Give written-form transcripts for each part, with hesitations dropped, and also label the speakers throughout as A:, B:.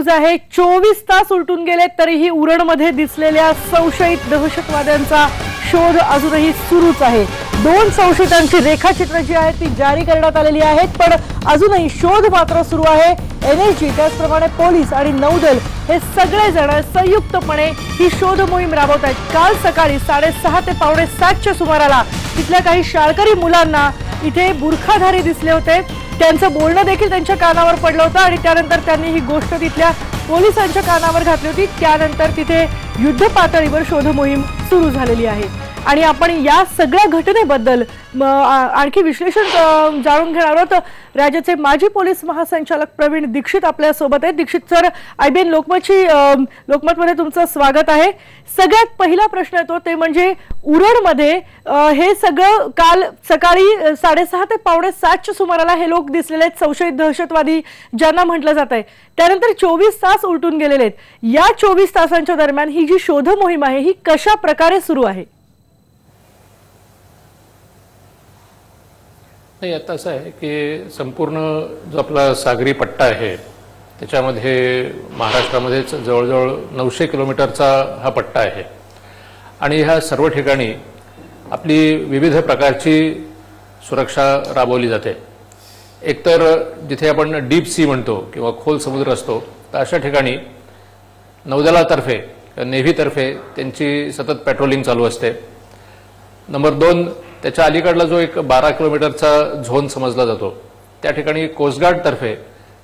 A: News आहे। 24 तास उलटून गेले तरीही उरणमध्ये दिसलेल्या संशयित दहशतवाद्यांचा शोध अजूनही सुरूच आहे। 2 संशयितांची रेखाचित्र जी आहेत ती जारी करण्यात आलेली आहेत, पण अजूनही शोध मात्र सुरू आहे। एनएसजी त्याचप्रमाणे पोलीस आणि नौदल हे सगळे जण संयुक्तपणे ही शोध मोहीम राबवत आहेत। काल सकाळी 6:30 ते 7:45च्या सुमाराला तिथल्या काही शाळकरी मुलांना इथे बुरखाधारी दिसले होते। त्यांचं बोलणं देखील त्यांच्या कानावर पडलं होतं आणि त्यानंतर त्यांनी ही गोष्ट तिथल्या पोलिसांच्या कानावर घातली होती। त्यानंतर तिथे युद्ध पातळीवर शोध मोहीम सुरू झालेली आहे आणि आपण या सगळ्या घटनेबद्दल आणखी विश्लेषण जाणून घेणार आहोत। राज्याचे माजी पोलीस महासंचालक प्रवीण दीक्षित आपल्या सोबत आहेत। दीक्षित सर, IBN लोकमतमध्ये तुमचं स्वागत आहे। सगळ्यात पहिला प्रश्न येतो ते म्हणजे उरणमध्ये हे सगळं काल सकाळी 6:30 ते 7:45च्या सुमाराला हे लोक दिसलेले आहेत, संशयित दहशतवादी ज्यांना म्हटलं जात आहे। त्यानंतर 24 तास उलटून गेलेले आहेत। या 24 तासांच्या दरम्यान ही जी शोध मोहीम आहे ही कशा प्रकारे सुरू आहे?
B: नाही, आता असं आहे की संपूर्ण जो आपला सागरी पट्टा आहे त्याच्यामध्ये महाराष्ट्रामध्येच जवळजवळ 900 किलोमीटरचा हा पट्टा आहे आणि ह्या सर्व ठिकाणी आपली विविध प्रकारची सुरक्षा राबवली जाते। एकतर जिथे आपण डीप सी म्हणतो किंवा खोल समुद्र असतो तर अशा ठिकाणी नौदलातर्फे नेव्हीतर्फे त्यांची सतत पेट्रोलिंग चालू असते। नंबर 2, त्याच्या अलीकडला जो एक 12 किलोमीटरचा झोन समजला जातो त्या ठिकाणी कोस्टगार्डतर्फे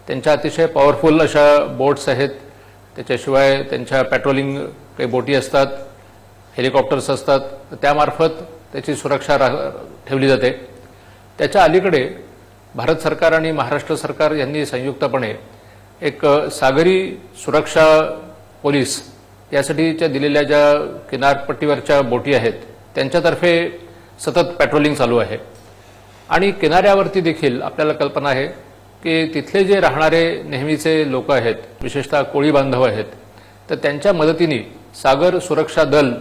B: त्यांच्या अतिशय पॉवरफुल अशा बोट्स आहेत। त्याच्याशिवाय त्यांच्या पेट्रोलिंग काही बोटी असतात, हेलिकॉप्टर्स असतात, त्यामार्फत त्याची सुरक्षा ठेवली जाते। त्याच्या अलीकडे भारत सरकार आणि महाराष्ट्र सरकार यांनी संयुक्तपणे एक सागरी सुरक्षा पोलीस यासाठीच्या दिलेल्या ज्या किनारपट्टीवरच्या बोटी आहेत त्यांच्यातर्फे सतत पेट्रोलिंग चालू आहे आणि किनाऱ्यावरती देखील आपल्याला कल्पना आहे की तिथले जे राहणारे नेहमीचे लोक आहेत, विशेषतः कोळी बांधव आहेत, तर त्यांच्या मदतीने सागर सुरक्षा दल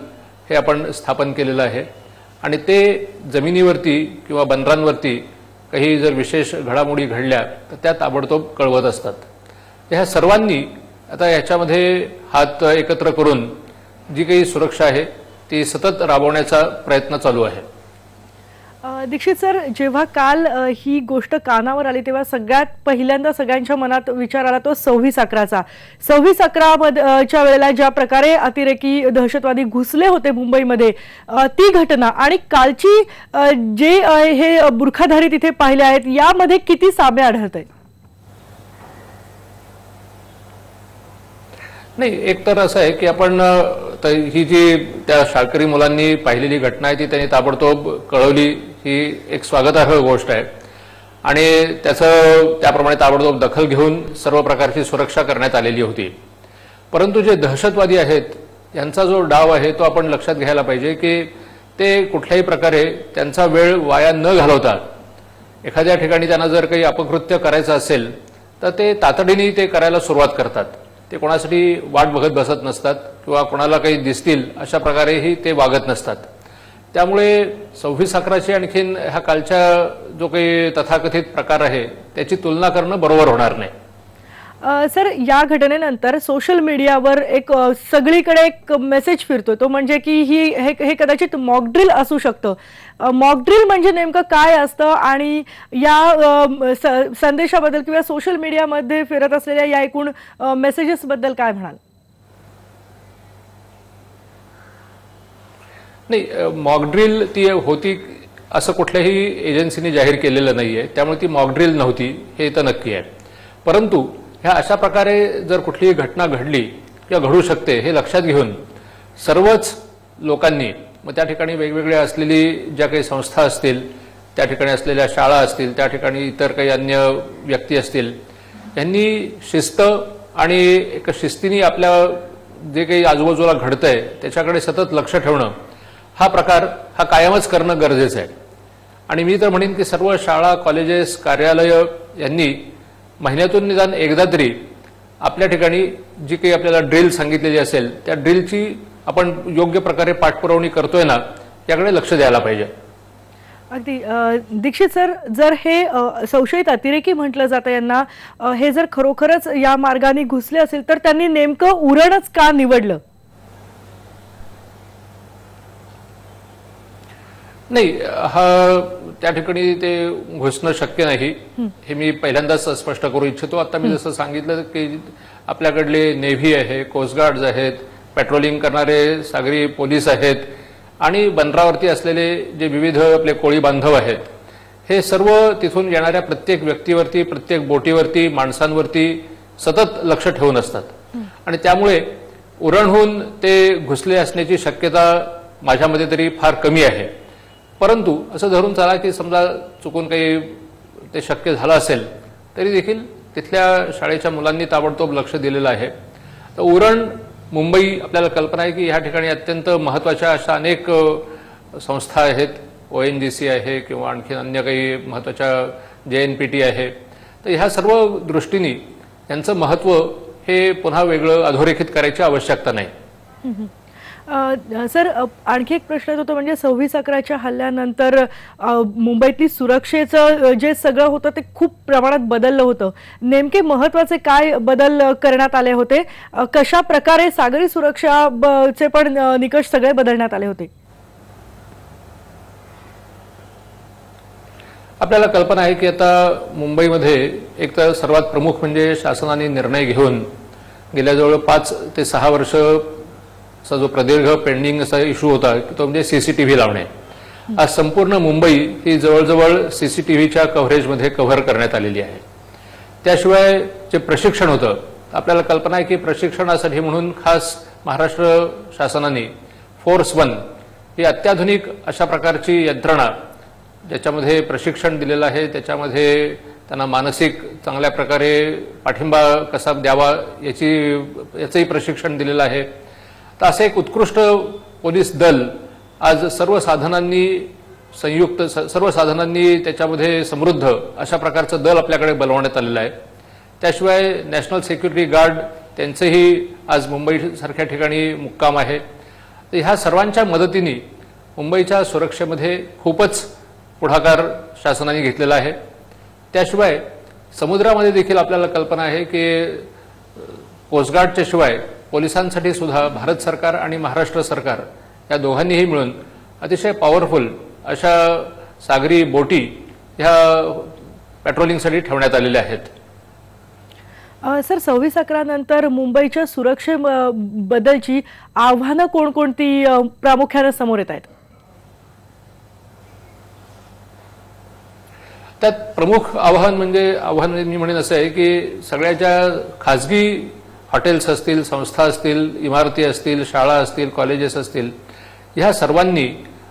B: हे आपण स्थापन केलेलं आहे आणि ते जमिनीवरती किंवा बंदरांवरती काही जर विशेष घडामोडी घडल्या तर त्या ताबडतोब कळवत असतात। ह्या सर्वांनी आता याच्यामध्ये हात एकत्र करून जी काही सुरक्षा आहे ती सतत राबवण्याचा प्रयत्न चालू आहे।
A: दीक्षित सर, जेव्हा काल ही गोष्ट कानावर आली तेव्हा सगळ्यात पहिल्यांदा सगळ्यांच्या मनात विचार आला तो 26/11चा। 26/11च्या वेळेला ज्या प्रकारे अतिरेकी दहशतवादी घुसले होते मुंबईमध्ये, ती घटना आणि कालची जे हे बुरखाधारी तिथे पाहिले आहेत यामध्ये किती साम्य आढळतंय?
B: नाही, एक तर असं आहे की आपण ही जी त्या शाळकरी मुलांनी पाहिलेली घटना आहे ती त्यांनी ताबडतोब कळवली, ही एक स्वागतार्ह गोष्ट आहे आणि त्याचं त्याप्रमाणे ताबडतोब दखल घेऊन सर्व प्रकारची सुरक्षा करण्यात आलेली होती। परंतु जे दहशतवादी आहेत यांचा जो डाव आहे तो आपण लक्षात घ्यायला पाहिजे की ते कुठल्याही प्रकारे त्यांचा वेळ वाया न घालवता एखाद्या ठिकाणी त्यांना जर काही अपकृत्य करायचं असेल तर ते तातडीने ते करायला सुरुवात करतात। ते कोणासाठी वाट बघत बसत नसतात किंवा कोणाला काही दिसतील अशा प्रकारेही ते वागत नसतात। त्यामुळे 26/11ची आणखीन ह्या कालच्या जो काही तथाकथित प्रकार आहे त्याची तुलना करणं बरोबर होणार नाही।
A: सर, या घटनेनंतर सोशल मीडियावर एक सगळीकडे एक मेसेज फिरतो, तो म्हणजे की हे कदाचित मॉक ड्रिल असू शकतं। मॉक ड्रिल म्हणजे नेमकं काय असतं आणि या संदेशाबद्दल किंवा सोशल मीडियामध्ये फिरत असलेल्या या एकूण मेसेजेस बद्दल काय म्हणाल? नाही, मॉक ड्रिल ती होती असं कुठल्याही एजन्सीने जाहीर केलेलं नाहीये, त्यामुळे ती मॉक ड्रिल नव्हती हे तर नक्की आहे। परंतु ह्या अशा प्रकारे जर कुठलीही घटना घडली किंवा घडू शकते हे लक्षात घेऊन सर्वच लोकांनी, मग त्या ठिकाणी वेगवेगळ्या असलेली ज्या काही संस्था असतील, त्या ठिकाणी असलेल्या शाळा असतील, त्या ठिकाणी इतर काही अन्य व्यक्ती असतील, यांनी शिस्त आणि एक शिस्तीने आपल्या जे काही आजूबाजूला घडतंय त्याच्याकडे सतत लक्ष ठेवणं हा प्रकार हा कायमच करणं गरजेचं आहे। आणि मी तर म्हणेन की सर्व शाळा, कॉलेजेस, कार्यालय यांनी महिन्यातून निदान एकदा तरी आपल्या ठिकाणी जी काही आपल्याला ड्रिल सांगितलेली असेल त्या ड्रिलची आपण योग्य प्रकारे पाठपुरवणी करतोय ना याकडे लक्ष द्यायला पाहिजे। अगदी दीक्षित सर, जर हे संशयित अतिरेकी म्हटलं जातं यांना, हे जर खरोखरच या मार्गाने घुसले असेल तर त्यांनी नेमकं उरणच का निवडलं?
B: नाही, हा त्या ठिकाणी ते घुसणं शक्य नाही हे मी पहिल्यांदाच स्पष्ट करू इच्छितो. आता मी जसं सांगितलं की आपल्याकडले नेव्ही आहे, कोस्टगार्ड्स आहेत, पेट्रोलिंग करणारे सागरी पोलीस आहेत आणि बंदरावरती असलेले जे विविध आपले कोळी बांधव आहेत, हे सर्व तिथून येणाऱ्या प्रत्येक व्यक्तीवरती, प्रत्येक बोटीवरती, माणसांवरती सतत लक्ष ठेवून असतात आणि त्यामुळे उरणहून ते घुसले असण्याची शक्यता माझ्या मते तरी फार कमी आहे. परंतु असं धरून चला की समजा चुकून काही ते शक्य झालं असेल तरी देखील तिथल्या शाळेच्या मुलांनी ताबडतोब लक्ष दिलेलं आहे. तर उरण मुंबई, आपल्याला कल्पना आहे की ह्या ठिकाणी अत्यंत महत्त्वाच्या अशा अनेक संस्था आहेत, ONGC आहे किंवा आणखी अन्य काही महत्त्वाच्या JNPT आहे. तर ह्या सर्व दृष्टीने यांचं महत्त्व हे पुन्हा वेगळं अधोरेखित करायची आवश्यकता नाही.
A: सर, आणखी एक प्रश्न होतो, म्हणजे 26/11च्या हल्ल्यानंतर मुंबईतली सुरक्षेचं जे सगळं होतं ते खूप प्रमाणात बदललं होतं. नेमके महत्त्वाचे काय बदल करण्यात आले होते? कशा प्रकारे सागरी सुरक्षाचे पण निकष सगळे बदलण्यात आले होते?
B: आपल्याला कल्पना आहे की आता मुंबईमध्ये एक तर सर्वात प्रमुख म्हणजे शासनाने निर्णय घेऊन गेल्या जवळ 5 ते 6 वर्ष जो प्रदीर्घ पेंडिंग असा इश्यू होता तो म्हणजे CCTV लावणे. आज संपूर्ण मुंबई ही जवळजवळ CCTVच्या कव्हरेजमध्ये कव्हर करण्यात आलेली आहे. त्याशिवाय जे प्रशिक्षण होतं, आपल्याला कल्पना आहे की प्रशिक्षणासाठी म्हणून खास महाराष्ट्र शासनाने फोर्स 1 ही अत्याधुनिक अशा प्रकारची यंत्रणा ज्याच्यामध्ये प्रशिक्षण दिलेलं आहे, त्याच्यामध्ये त्यांना मानसिक चांगल्या प्रकारे पाठिंबा कसा द्यावा याचंही प्रशिक्षण दिलेलं आहे. तर असं एक उत्कृष्ट पोलीस दल आज सर्व साधनांनी त्याच्यामध्ये समृद्ध अशा प्रकारचं दल आपल्याकडे बनवण्यात आलेलं आहे. त्याशिवाय नॅशनल सिक्युरिटी गार्ड त्यांचंही आज मुंबईसारख्या ठिकाणी मुक्काम आहे. तर ह्या सर्वांच्या मदतीने मुंबईच्या सुरक्षेमध्ये खूपच पुढाकार शासनाने घेतलेला आहे. त्याशिवाय समुद्रामध्ये देखील आपल्याला कल्पना आहे की कोस्टगार्डच्या शिवाय पोलिसांसाठी सुद्धा भारत सरकार आणि महाराष्ट्र सरकार या दोघांनीही मिळून अतिशय पॉवरफुल अशा सागरी बोटी ह्या पेट्रोलिंगसाठी ठेवण्यात आलेल्या आहेत.
A: सर, 26/11 नंतर मुंबईच्या सुरक्षेबद्दलची आव्हानं कोणकोणती प्रामुख्याने समोर येत आहेत?
B: त्यात प्रमुख आव्हान मी म्हणेन असं आहे की सगळ्या ज्या खाजगी हॉटेल्स असतील, संस्था असतील, इमारती असतील, शाळा असतील, कॉलेजेस असतील, ह्या सर्वांनी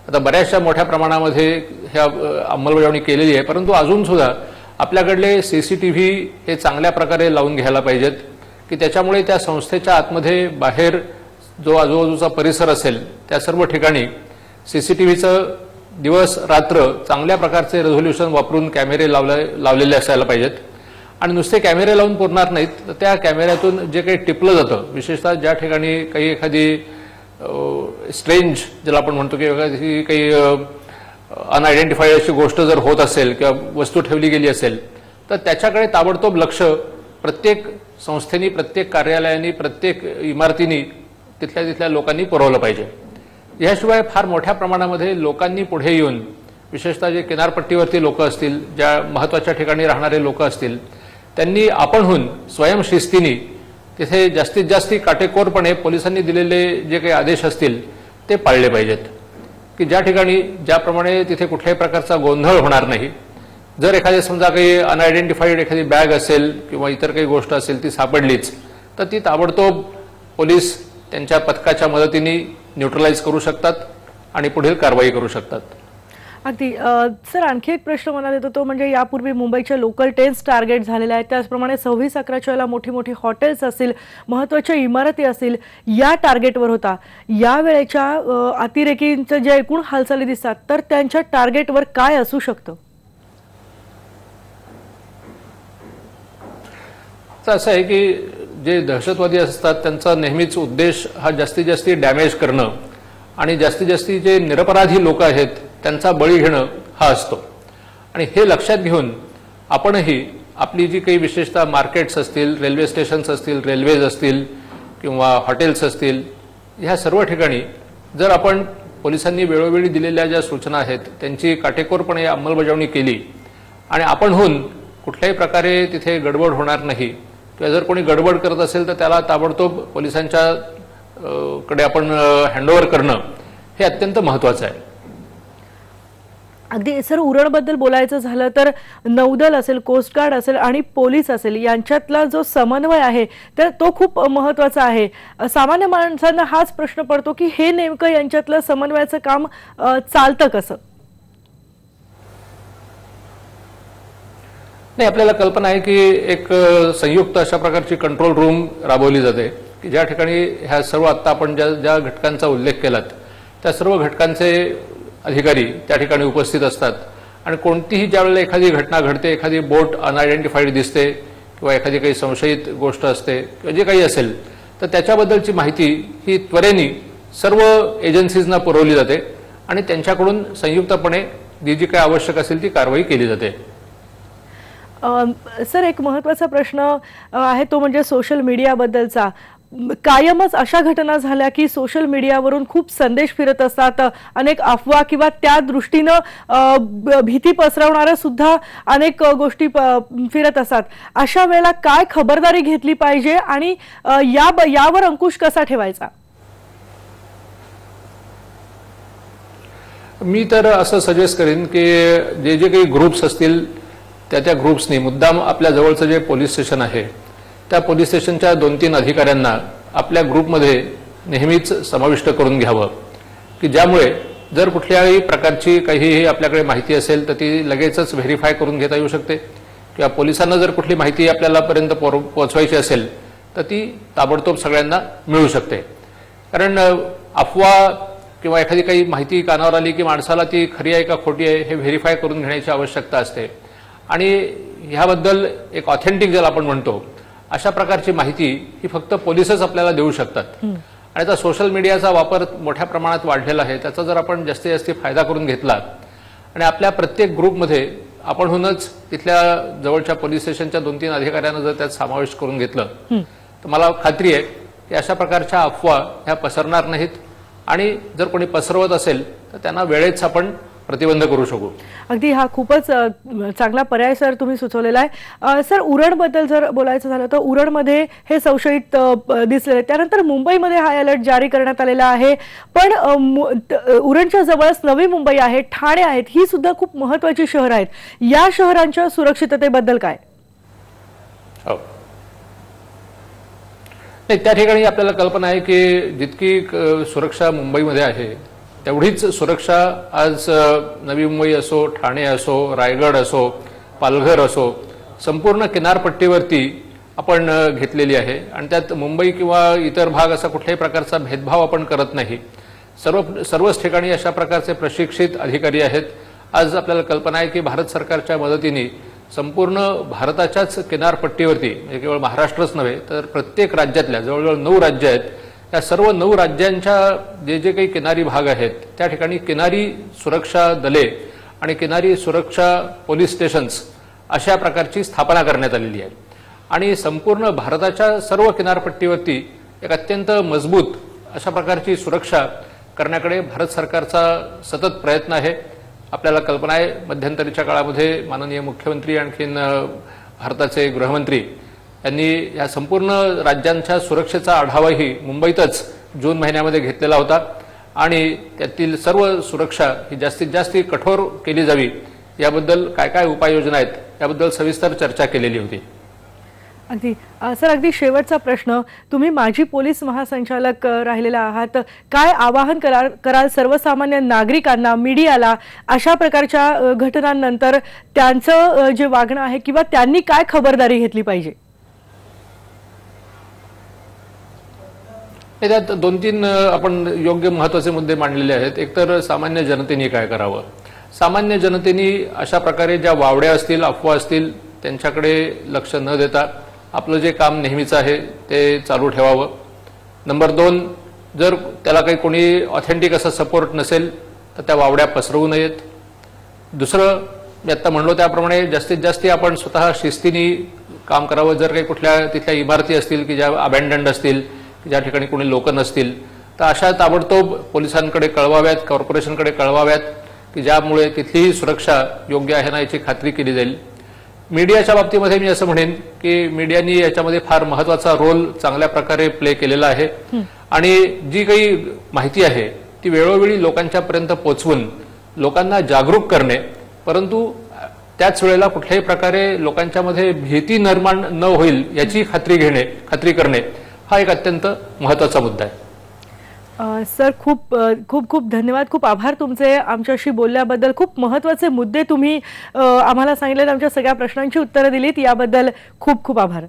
B: आता बऱ्याचशा मोठ्या प्रमाणामध्ये ह्या अंमलबजावणी केलेली आहे. परंतु अजून सुद्धा आपल्याकडले CCTV हे चांगल्या प्रकारे लावून घ्यायला पाहिजेत की त्याच्यामुळे त्या संस्थेच्या आतमध्ये बाहेर जो आजूबाजूचा परिसर असेल त्या सर्व ठिकाणी CCTVचं दिवस रात्र चांगल्या प्रकारचे रेझोल्युशन वापरून कॅमेरे लावलेले असायला पाहिजेत. आणि नुसते कॅमेरे लावून पुरणार नाहीत, तर त्या कॅमेऱ्यातून जे काही टिपलं जातं, विशेषतः ज्या ठिकाणी एखादी स्ट्रेंज ज्याला आपण म्हणतो की काही अनआयडेंटिफाईड अशी गोष्ट जर होत असेल किंवा वस्तू ठेवली गेली असेल तर त्याच्याकडे ताबडतोब लक्ष प्रत्येक संस्थेनी, प्रत्येक कार्यालयानी, प्रत्येक इमारतीनी तिथल्या लोकांनी पुरवलं पाहिजे. याशिवाय फार मोठ्या प्रमाणामध्ये लोकांनी पुढे येऊन, विशेषतः जे किनारपट्टीवरती लोक असतील, ज्या महत्त्वाच्या ठिकाणी राहणारे लोक असतील, त्यांनी आपणहून स्वयंशिस्तीने तिथे जास्तीत जास्त काटेकोरपणे पोलिसांनी दिलेले जे काही आदेश असतील ते पाळले पाहिजेत की ज्या ठिकाणी ज्याप्रमाणे तिथे कुठल्याही प्रकारचा गोंधळ होणार नाही. जर एखादी समजा काही अनआयडेंटिफाईड एखादी बॅग असेल किंवा इतर काही गोष्ट असेल ती सापडलीच तर ती ताबडतोब पोलीस त्यांच्या पथकाच्या मदतीने न्यूट्रलाइज करू शकतात आणि पुढील कारवाई करू शकतात.
A: अगदी. सर, आणखी एक प्रश्न मनात येतो तो म्हणजे यापूर्वी मुंबईच्या लोकल ट्रेन्स टार्गेट झालेल्या आहेत, त्याचप्रमाणे 26/11च्या वेळेला मोठी मोठी हॉटेल्स असतील, महत्त्वाच्या इमारती असतील, या टार्गेटवर होता. या वेळेच्या अतिरेकींचं जे एकूण हालचाली दिसतात तर त्यांच्या टार्गेटवर काय असू शकतं?
B: तर असं आहे की जे दहशतवादी असतात त्यांचा नेहमीच उद्देश हा जास्तीत जास्त डॅमेज करणं आणि जास्तीत जास्त जे निरपराधी लोक आहेत त्यांचा बळी घेणं हा असतो. आणि हे लक्षात घेऊन आपणही आपली जी काही विशेषतः मार्केट्स असतील, रेल्वे स्टेशन्स असतील, रेल्वेज असतील किंवा हॉटेल्स असतील, ह्या सर्व ठिकाणी जर आपण पोलिसांनी वेळोवेळी दिलेल्या ज्या सूचना आहेत त्यांची काटेकोरपणे अंमलबजावणी केली आणि आपणहून कुठल्याही प्रकारे तिथे गडबड होणार नाही किंवा जर कोणी गडबड करत असेल तर त्याला ताबडतोब पोलिसांच्या कडे आपण हँडओव्हर करणं हे अत्यंत महत्त्वाचं आहे.
A: अगदी सर, उरणबद्दल बोलायचं झालं तर नौदल असेल, कोस्ट गार्ड असेल आणि पोलीस असेल यांच्यातला जो समन्वय आहे तर तो खूप महत्त्वाचा आहे. सामान्य माणसांना हाच प्रश्न पडतो की हे नेमकं यांच्यातलं समन्वयाचं काम चालतं कसं?
B: नाही, आपल्याला कल्पना आहे की एक संयुक्त अशा प्रकारची कंट्रोल रूम राबवली जाते की ज्या ठिकाणी ह्या सर्व आत्ता आपण ज्या घटकांचा उल्लेख केलात त्या सर्व घटकांचे अधिकारी त्या ठिकाणी उपस्थित असतात आणि कोणतीही ज्यावेळेला एखादी घटना घडते, एखादी बोट अनआयडेंटिफाईड दिसते किंवा एखादी काही संशयित गोष्ट असते किंवा जे काही असेल तर त्याच्याबद्दलची माहिती ही त्वरेने सर्व एजन्सीजना पुरवली जाते आणि त्यांच्याकडून संयुक्तपणे जी काही आवश्यक असेल ती कारवाई केली जाते.
A: सर, एक महत्त्वाचा प्रश्न आहे तो म्हणजे सोशल मीडियाबद्दलचा. कायमच अशा घटना झाल्या की सोशल मीडियावरून खूप संदेश फिरत असतात, अनेक अफवा किंवा त्या दृष्टीनं भीती पसरवणाऱ्या सुद्धा अनेक गोष्टी फिरत असतात. अशा वेळेला काय खबरदारी घेतली पाहिजे आणि यावर अंकुश कसा ठेवायचा?
B: मी तर असं सजेस्ट करेन की जे काही ग्रुप्स असतील त्या ग्रुप्सनी मुद्दाम आपल्या जवळचं जे पोलीस स्टेशन आहे त्या पोलीस स्टेशनच्या 2-3 अधिकाऱ्यांना आपल्या ग्रुपमध्ये नेहमीच समाविष्ट करून घ्यावं की ज्यामुळे जर कुठल्याही प्रकारची काहीही आपल्याकडे माहिती असेल तर ती लगेचच व्हेरीफाय करून घेता येऊ शकते किंवा पोलिसांना जर कुठली माहिती आपल्यालापर्यंत पोहोचवायची असेल तर ती ताबडतोब सगळ्यांना मिळू शकते. कारण अफवा किंवा एखादी काही माहिती कानावर आली की माणसाला ती खरी आहे का खोटी आहे हे व्हेरीफाय करून घेण्याची आवश्यकता असते आणि ह्याबद्दल एक ऑथेंटिक ज्याला आपण म्हणतो अशा प्रकारची माहिती ही फक्त पोलीसच आपल्याला देऊ शकतात. आणि आता सोशल मीडियाचा वापर मोठ्या प्रमाणात वाढलेला आहे, त्याचा जर आपण जास्तीत जास्त फायदा करून घेतला आणि आपल्या प्रत्येक ग्रुपमध्ये आपणहूनच तिथल्या जवळच्या पोलीस स्टेशनच्या 2-3 अधिकाऱ्यांना जर त्यात समावेश करून घेतलं तर मला खात्री आहे की अशा प्रकारच्या अफवा ह्या पसरणार नाहीत आणि जर कोणी पसरवत असेल तर त्यांना वेळेच आपण प्रतिबंध करू शकू.
A: अगदी हा खूपच चांगला पर्याय सर तुम्ही सुचवलेला आहे. सर, उरणबद्दल जर बोलायचं झालं तर उरणमध्ये हे संशयित दिसलेले, त्यानंतर मुंबईमध्ये हाय अलर्ट जारी करण्यात आलेला आहे. पण उरणच्या जवळच नवी मुंबई आहे, ठाणे आहेत, ही सुद्धा खूप महत्त्वाची शहरं आहेत. या शहरांच्या सुरक्षिततेबद्दल काय?
B: नाही, त्या ठिकाणी आपल्याला कल्पना आहे की जितकी सुरक्षा मुंबईमध्ये आहे तेवढीच सुरक्षा आज नवी मुंबई असो, ठाणे असो, रायगड असो, पालघर असो, संपूर्ण किनारपट्टीवरती आपण घेतलेली आहे आणि त्यात मुंबई किंवा इतर भाग असा कुठल्याही प्रकारचा भेदभाव आपण करत नाही. सर्वच ठिकाणी अशा प्रकारचे प्रशिक्षित अधिकारी आहेत. आज आपल्याला कल्पना आहे की भारत सरकारच्या मदतीने संपूर्ण भारताच्याच किनारपट्टीवरती म्हणजे केवळ महाराष्ट्रच नव्हे तर प्रत्येक राज्यातल्या जवळजवळ 9 राज्य आहेत, या सर्व 9 राज्यांच्या जे काही किनारी भाग आहेत त्या ठिकाणी किनारी सुरक्षा दले आणि किनारी सुरक्षा पोलीस स्टेशन्स अशा प्रकारची स्थापना करण्यात आलेली आहे आणि संपूर्ण भारताच्या सर्व किनारपट्टीवरती एक अत्यंत मजबूत अशा प्रकारची सुरक्षा करण्याकडे भारत सरकारचा सतत प्रयत्न आहे. आपल्याला कल्पना आहे मध्यंतरीच्या काळामध्ये माननीय मुख्यमंत्री आणखीन भारताचे गृहमंत्री यांनी या संपूर्ण राज्यांच्या सुरक्षेचा आढावाही मुंबईतच जून महिन्यामध्ये घेतलेला होता आणि त्यातील सर्व सुरक्षा ही जास्तीत जास्त कठोर केली जावी याबद्दल काय काय उपाययोजना आहेत याबद्दल सविस्तर चर्चा केलेली होती.
A: अगदी सर, अगदी शेवटचा प्रश्न, तुम्ही माजी पोलीस महासंचालक राहिलेला आहात, काय आवाहन कराल सर्वसामान्य नागरिकांना, मीडियाला अशा प्रकारच्या घटनांनंतर त्यांचं जे वागणं आहे किंवा त्यांनी काय खबरदारी घेतली पाहिजे?
B: त्यात 2-3 आपण योग्य महत्त्वाचे मुद्दे मांडलेले आहेत. एकतर सामान्य जनतेने काय करावं. सामान्य जनतेने अशा प्रकारे ज्या वावड्या असतील, अफवा असतील त्यांच्याकडे लक्ष न देता आपलं जे काम नेहमीचं आहे ते चालू ठेवावं. नंबर 2, जर त्याला काही कोणी ऑथेंटिक असा सपोर्ट नसेल तर त्या वावड्या पसरवू नयेत. दुसरं मी आता म्हणलो त्याप्रमाणे जास्तीत जास्त आपण स्वतः शिस्तीने काम करावं. जर काही कुठल्या तिथल्या इमारती असतील की ज्या अबॅन्डन्ड असतील, की ज्या ठिकाणी कोणी लोक नसतील, तर अशा ताबडतोब पोलिसांकडे कळवाव्यात, कॉर्पोरेशनकडे कळवाव्यात, की ज्यामुळे तिथलीही सुरक्षा योग्य आहे ना याची खात्री केली जाईल. मीडियाच्या बाबतीमध्ये मी असं म्हणेन की मीडियानी याच्यामध्ये फार महत्त्वाचा रोल चांगल्या प्रकारे प्ले केलेला आहे आणि जी काही माहिती आहे ती वेळोवेळी लोकांच्यापर्यंत पोहोचवून लोकांना जागरूक करणे, परंतु त्याच वेळेला कुठल्याही प्रकारे लोकांच्यामध्ये भीती निर्माण न होईल याची खात्री करणे हा एक अत्यंत महत्त्वाचा मुद्दा आहे.
A: सर, खूप खूप खूप धन्यवाद, खूप आभार तुमचे आमच्याशी बोलल्याबद्दल. खूप महत्त्वाचे मुद्दे तुम्ही आम्हाला सांगितलेत, आमच्या सगळ्या प्रश्नांची उत्तरं दिलीत, याबद्दल खूप खूप आभार.